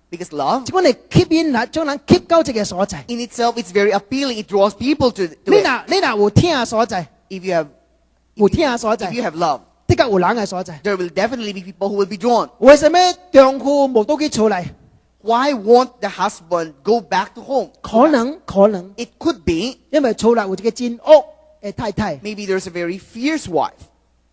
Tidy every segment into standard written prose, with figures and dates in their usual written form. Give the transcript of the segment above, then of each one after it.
Because love 即講嚟吸引啦，將人吸到這個所在。 in itself is very appealing. It draws people to 你 it. 若有聽所在， If you have 有聽所 if 在， you have love, 的確有人嘅所在。 there will definitely be people who will be drawn. 為什麼丈夫冇到佢出嚟？ Why won't the husband go back to home? 可能， It could be 因為出嚟有一個戰屋嘅太太， maybe there's a very fierce wife.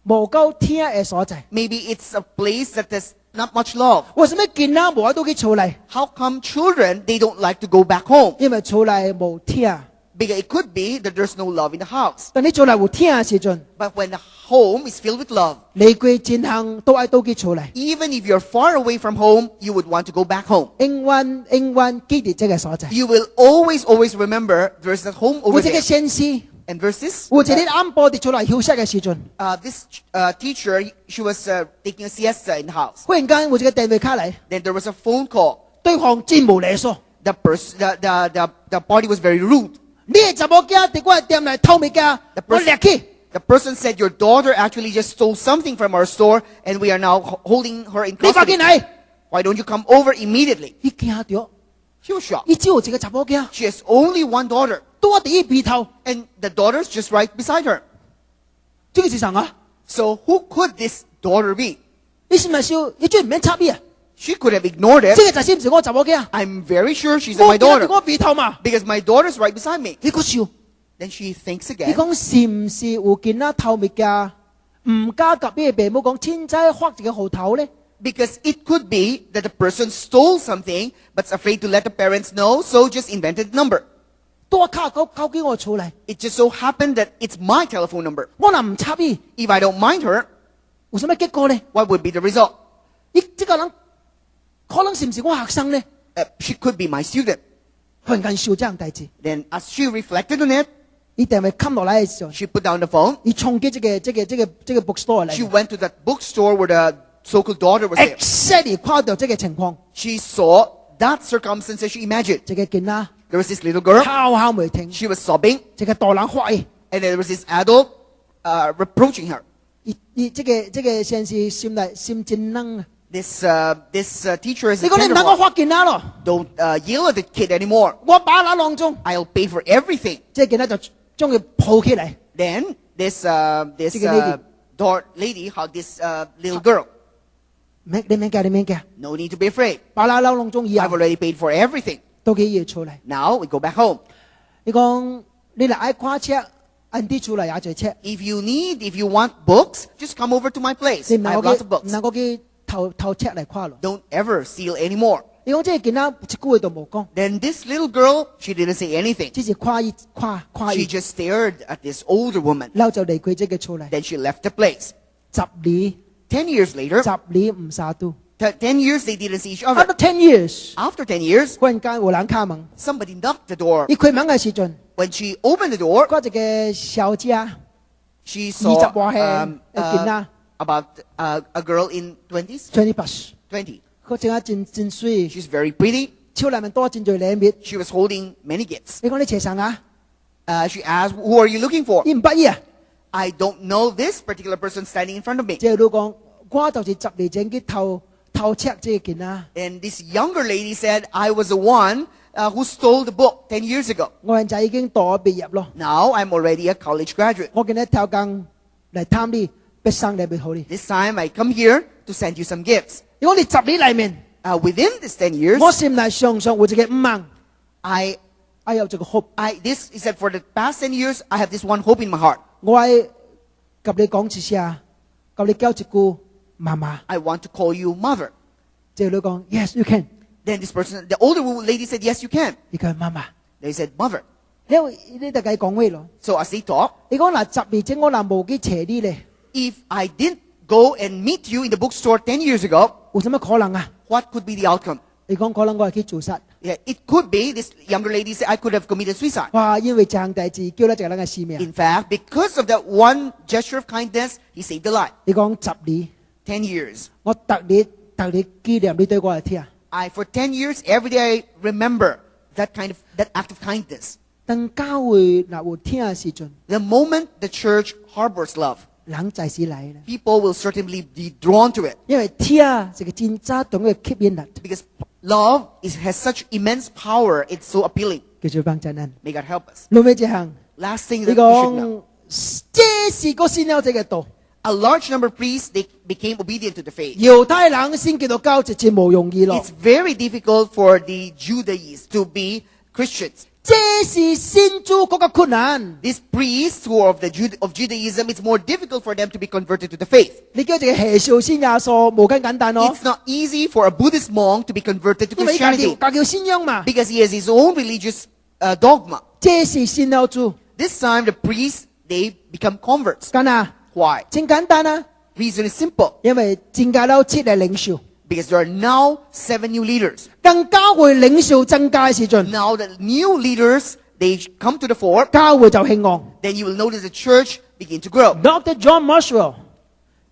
無夠聽嘅所在。 Maybe it's a place that there's not much love. 為什麼見啦冇到佢出嚟？ How come children, they don't like to go back home? 因為出嚟冇聽。 Because it could be that there's no love in the house. 當你出嚟有聽嘅時陣， But when the home is filled with love, 你佢前行都愛到佢出嚟， even if you're far away from home, you would want to go back home. 永遠記住這個所在。 You will always remember there's that home 有 over 這個 there. 先師， And verse this, 有一日暗晡地出嚟休息嘅時陣， this teacher, she was taking a siesta in the house. 忽然間有一個電話卡嚟， Then there was a phone call. 對方真無禮數。 The party was very rude. 你係查某囝佇我嘅店內偷物件，我掠去。 The person said, your daughter actually just stole something from our store and we are now holding her in 你快 custody. 進嚟！ Why don't you come over immediately? 伊驚到， She was shocked. 伊只有一個查某囝， She has only one daughter 拄我第一鼻頭， and the daughter's just right beside her. 這個是啥啊？ So who could this daughter be? 你是咪想你最唔免插伊啊？ She could have ignored 這 it. 個就是唔是我查某囝？ I'm very sure she's 我 my 驚 daughter 我鼻頭嘛， because my daughter's right beside me. 你個笑。 Then she thinks 你 again. 講是唔是有見啦偷物件，唔加及呢個父母講千載畫一個號頭咧？ Because it could be that the person stole something but's afraid to let the parents know, so just invented a number. 多卡交俾我出嚟， It just so happened that it's my telephone number. 我嗱唔插伊， If I don't mind her, 有什麼結果咧？ what would be the result? 呢這個人可能是唔是我學生咧？ She could be my student. 忽然間笑這樣代志， Then as she reflected on it, 伊定係冚落嚟嘅時候， she put down the phone. 伊衝擊這個 bookstore She 嚟 went to that bookstore where the so-called daughter was there. ，exactly 看到這個情況， She saw that circumstance that she imagined. 這個囡仔 There was this little girl. 敲未停， She was sobbing. 這個大人發伊， And there was this adult reproaching her. 這個先是心真冷啊！ This teacher is 你 a 講你唔等我 tenderheart. 發囡仔咯， Don't yell at the kid anymore. 我把那當中， I'll pay for everything. 這個囡仔就將佢抱起嚟。 Then this Sige, lady hugged this little girl. 你免驚， No need to be afraid. 把那當中以 I've 後 already paid for everything. 都幾嘢出嚟。 Now we go back home. 你講你嚟愛看車，按啲出嚟也做車， If you want books, just come over to my place. 你唔 I 能 have lots 夠 of 唔能 books. 夠去偷車嚟看咯。 Don't ever steal anymore. 你講這個囡仔一句話都冇講， Then this little girl, she didn't say anything. 只是看伊， She just stared at this older woman. 然後就離開這個出嚟。 Then she left the place. 10年， 10 years later, 10年唔殺到。 10 years they didn't see each After other. 10 years， After 10 years, 忽然間有人敲門， somebody knocked the door. 伊開門嘅時陣， When she opened the door, 嗰一個小姐， she 20 saw 多歲嘅囡仔， about a girl in 20s, 28， 20. 嗰隻眼真水， She's very pretty. 手裏面多真最禮物。 She was holding many gifts. 你講你車上啊？ She asked, who are you looking for? 伊唔捌伊啊？ I don't know this particular person standing in front of me. 即係都講，我就是10年前去偷車這個囡仔。 And this younger lady said, I was the one who stole the book 10 years ago. 我現在已經大學畢業咯， Now I'm already a college graduate. 我今日偷工嚟探你，俾生禮物好你。 This time I come here to send you some gifts. 如果你10年裏面， Within this 10 years, 我心內常常有一個唔望， I 有一個 hope， this he said for the past 10 years, I have this one hope in my heart. 我係及你講一聲，及你叫一句媽媽。 I want to call you mother. 即係你講 Yes you can， Then this person, the older lady said, yes, you can. 你講媽媽， They said, mother. 你大概講咩咯？ So as they talk, 你講嗱10年前我嗱冇去斜啲咧， if I didn't go and meet you in the bookstore 10 years ago, 有什麼可能啊？ what could be the outcome? 你講可能我係去自殺， Yeah, it could be, this younger lady said, I could have committed suicide. 哇！因為這樣大字，叫咧就係人嘅性命。 In fact, because of that one gesture of kindness, he saved a life. 你講10年， 10 years. 我特你紀念你對我嚟聽。 For 10 years, every day I remember that act of kindness. 當教會嗱有聽嘅時陣， The moment the church harbors love, 人就係嚟啦。 people will certainly be drawn to it 因為聽這個戰爭同嘅吸引力， because love has such immense power. It's so appealing. 叫做幫助人。 May God help us. 老尾一項， Last thing 你 that we should know. 講這是個先有這個道， A large number of priests, they became obedient to the faith. 猶太人先基督教直接冇容易咯。 It's very difficult for the Judaizers to be Christians. 這是先祖嗰個困難。 These priests who are of Judaism, it's more difficult for them to be converted to the faith. 你叫一個邪教先也數冇咁簡單咯， It's not easy for a Buddhist monk to be converted to 因為佢 Christianity 叫信仰嘛。 because he has his own religious dogma. 這是先有主， This time, the priests, they become converts. 咁啊， Why? 真簡單啊， Reason is simple. 因為正教佬設嚟領袖， Because there are now 7 new leaders. 更教會領袖增加嘅時陣， Now the new leaders, they come to the fore. 教會就興旺。 Then you will notice the church begin to grow. Dr. John Maxwell，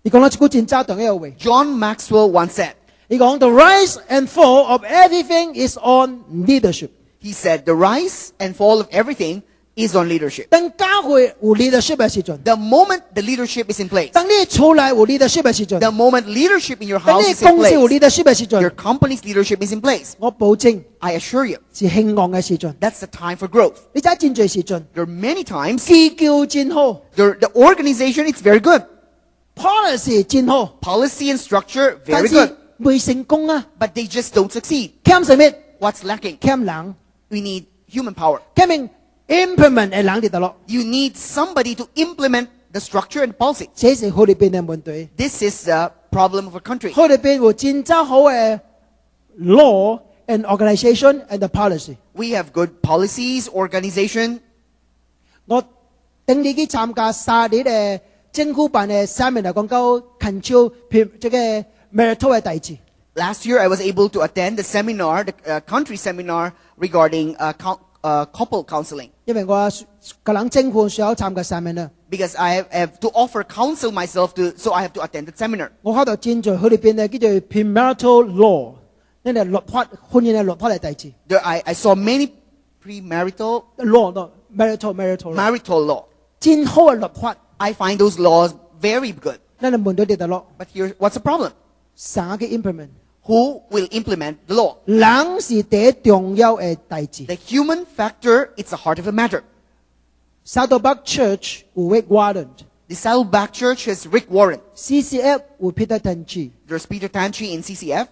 你講到這個戰爭同一個位， John Maxwell once said, 你講 The rise and fall of everything is on leadership。 he said, the rise and fall of everything is on leadership. 當教會有 leadership 嘅時陣， The moment the leadership is in place, 當你出來有 leadership 嘅時陣， the moment leadership in your 當 house 你 is in 公司有 place, leadership 嘅時 your 陣， company's leadership is in place, 我保證 I assure you, 是興旺嘅時陣。 that's the time for growth. 你睇戰罪時陣， There are many times, 基叫戰好 the organization, it's very good. ，policy 戰好， Policy and structure, 但 very 是 good. 未成功啊。But they just don't succeed. 欠什麼？ What's lacking? 欠人， We need human power. 欠明 implement 係人哋得咯。 You need somebody to implement the structure and policy. 這是菲律賓嘅問題。 This is the problem of a country. 菲律賓有真正好嘅 law and organization and the policy。 We have good policies, organization. 我頂你去參加沙啲嘅政府辦嘅 seminar，講到近朝這個 marital 嘅代志。 Last year, I was able to attend the seminar, the country seminar regarding couple counseling. 因為我個人政府需要參加 seminar， Because I have to offer counsel myself so I have to attend the seminar. 我喺度戰在菲律賓嘅叫做 premarital law，呢個律法婚姻嘅律法嘅代志。I saw many premarital, law no marital law， marital law. 真好嘅律法， I find those laws very good. 呢個問題就得咯， But here's what's the problem? 三個 implement， Who will implement the law? 人是第重要嘅代志。 The human factor, it's the heart of the matter. Saddleback Church 有 Rick Warren，CCF The Saddleback Church has Rick Warren. 有 Peter Tanchi。 There's Peter Tanchi in CCF.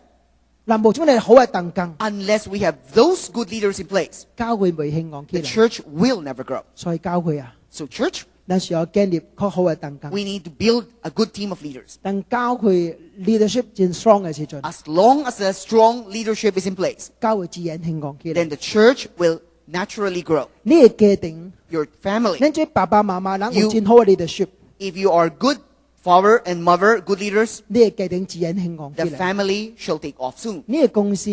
嗱，冇咗你好嘅同工， Unless we have those good leaders in place, 教會未興旺起 the 來。 church will never grow. 所以教會啊， So church, 咱需要建立較好嘅同工。 we need to build a good team of leaders. 當教會 leadership 真 strong 嘅時陣， As long as a strong leadership is in place, 教會自然興旺起來 then。the church will naturally grow. 你嘅家庭， Your family, 咱做爸爸媽媽人有 You- 真好嘅 leadership， if you are good father and mother, good leaders, 你嘅家庭自然興旺起 the 來。 family shall take off soon. 你嘅公司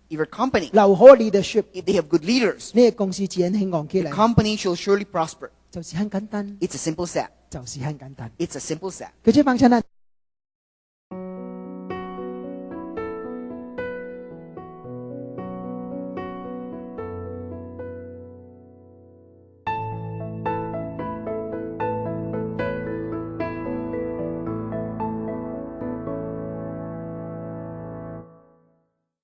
If your company, 留好 leadership， if they have good leaders, 你嘅公司自然興旺起 the 來。 company shall surely prosper. 就是很簡單， It's a simple step. 就是很簡單。 It's a simple step. 佢即係幫襯啦。